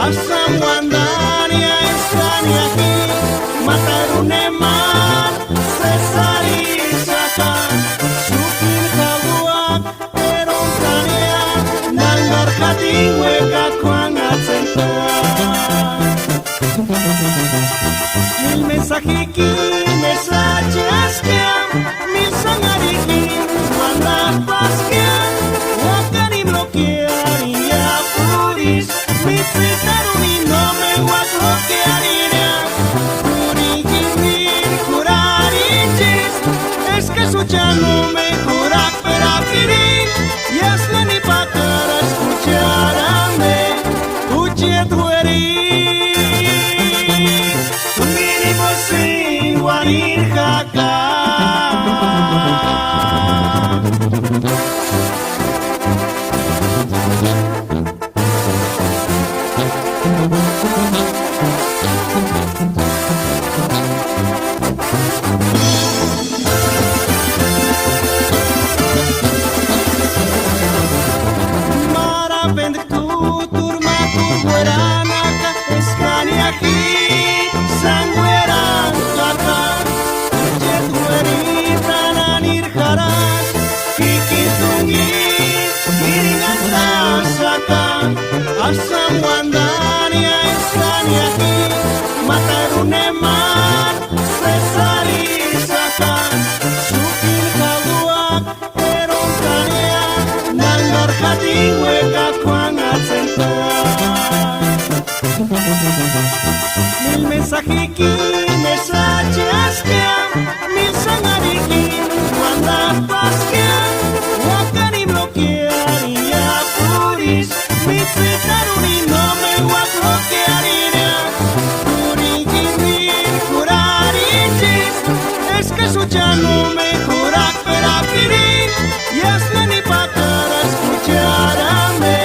Asam wandania esani aquí mataruneman sesari saka sukin kaluak erontania nangar hati weka kuangat sentuhan mil mensajiki mensajaskan mil sangariki wanda paskan wakani bloquear y apuris mi citaruni no me voy a bloquear es que eso ya no me cura para vivir y hazle ni pa' cara escucharme uche tu herir tu mínimo sin guarir jaca. Asam wandania esani aquí mataruneman sesari saka sukin kaluak erontania nangar hati weka kuangat sentuhan mil mensajiki mensajaskan mil sangariki wanda paskan wakani bloquear y apuris mi citaruni no me voy a bloquear es que eso ya no me cura para vivir y hazle ni pa' cara escucharme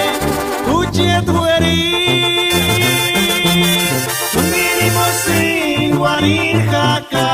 uche tu herir tu mínimo sin guarir jaca.